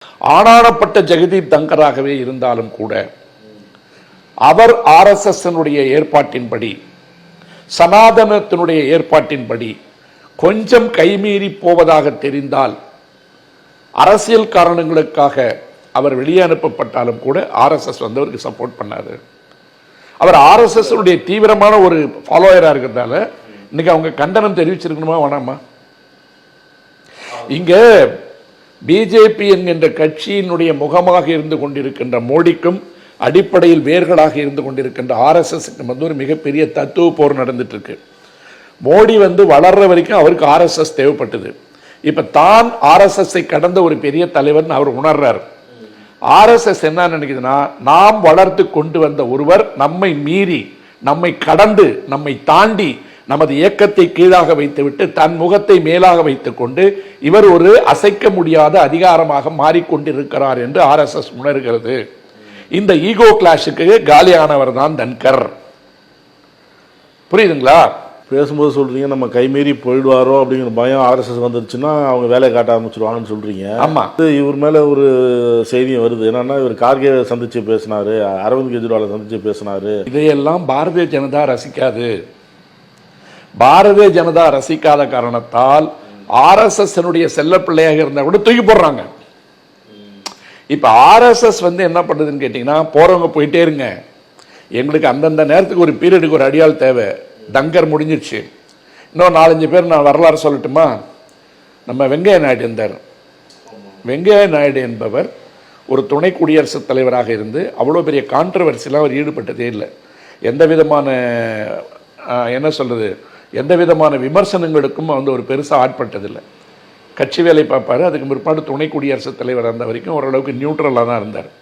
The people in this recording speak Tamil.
ஆனானப்பட்ட ஜெகதீப் தங்கராகவே இருந்தாலும் கூட அவர் RSS ஏற்பாட்டின்படி, சனாதனத்தினுடைய ஏற்பாட்டின்படி கொஞ்சம் கைமீறி போவதாக தெரிந்தால் அரசியல் காரணங்களுக்காக அவர் வெளியே அனுப்பப்பட்டாலும் கூட RSS அவருக்கு சப்போர்ட் பண்ணாது. அவர் RSS தீவிரமான ஒரு ஃபாலோயரா இருக்கிறதால இன்னைக்கு அவங்க கண்டனம் தெரிவிச்சிருக்கணுமா வேணாமா? இங்க பிஜேபி என்கின்ற கட்சியினுடைய முகமாக இருந்து கொண்டிருக்கின்ற மோடிக்கும் அடிப்படையில் வேர்களாக இருந்து கொண்டிருக்கின்ற RSSக்கு ஒரு மிகப்பெரிய தத்துவ போர் நடந்துட்டு இருக்கு. மோடி வளர்ற வரைக்கும் அவருக்கு RSS தேவைப்பட்டது. இப்ப தான் RSSஐ கடந்த ஒரு பெரிய தலைவர் அவர் உணர்றார். RSS என்ன நினைக்குதுன்னா, நாம் வளர்த்து கொண்டு வந்த ஒருவர் நம்மை மீறி, நம்மை கடந்து, நம்மை தாண்டி நமது இயக்கத்தை கீழாக வைத்துவிட்டு தன் முகத்தை மேலாக வைத்துக் கொண்டு இவர் ஒரு அசைக்க முடியாத அதிகாரமாக மாறிக்கொண்டிருக்கிறார் என்று RSS உணர்கிறது. இந்த ஈகோ கிளாஷுக்கு காலியானவர் தான் தன்கர். புரியுதுங்களா? பேசும்போது சொல்றீங்க நம்ம கைமீறி போயிடுவாரோ அப்படிங்கிற பயம் RSS வந்துருச்சுன்னா அவங்க வேலையை காட்ட ஆரம்பிச்சிருவாங்கன்னு சொல்றீங்க. ஆமா, இவர் மேல ஒரு செய்தியும் வருது. என்னன்னா, இவர் கார்கே சந்திச்சு பேசினாரு, அரவிந்த் கெஜ்ரிவாலை சந்திச்சு பேசினாரு. இதையெல்லாம் பாரதிய ஜனதா ரசிக்காது. பாரதிய ஜனதா ரசிக்காத காரணத்தால் RSS செல்ல பிள்ளையாக இருந்தா கூட தூக்கி போடுறாங்க. இப்ப RSS என்ன பண்ணுதுன்னு கேட்டீங்கன்னா, போறவங்க போயிட்டே இருங்க, எங்களுக்கு அந்தந்த நேரத்துக்கு ஒரு பீரியடுக்கு ஒரு அடியாள் தேவை. தங்கர் முடிஞ்சிருச்சு, இன்னும் 4-5 பேர் நான் வரலாறு சொல்லட்டுமா? நம்ம வெங்கையா நாயுடு இருந்தார். வெங்கையா நாயுடு என்பவர் ஒரு துணை குடியரசுத் தலைவராக இருந்து அவ்வளோ பெரிய கான்ட்ரவர்சிலாம் அவர் ஈடுபட்டதே இல்லை. எந்த விதமான என்ன சொல்றது, எந்த விதமான விமர்சனங்களுக்கும் ஒரு பெருசாக ஆட்பட்டதில்லை. கட்சி வேலை பார்ப்பாரு. அதுக்கு பிற்பாடு துணை குடியரசுத் தலைவர் இருந்த வரைக்கும் ஓரளவுக்கு நியூட்ரலாக தான் இருந்தார்.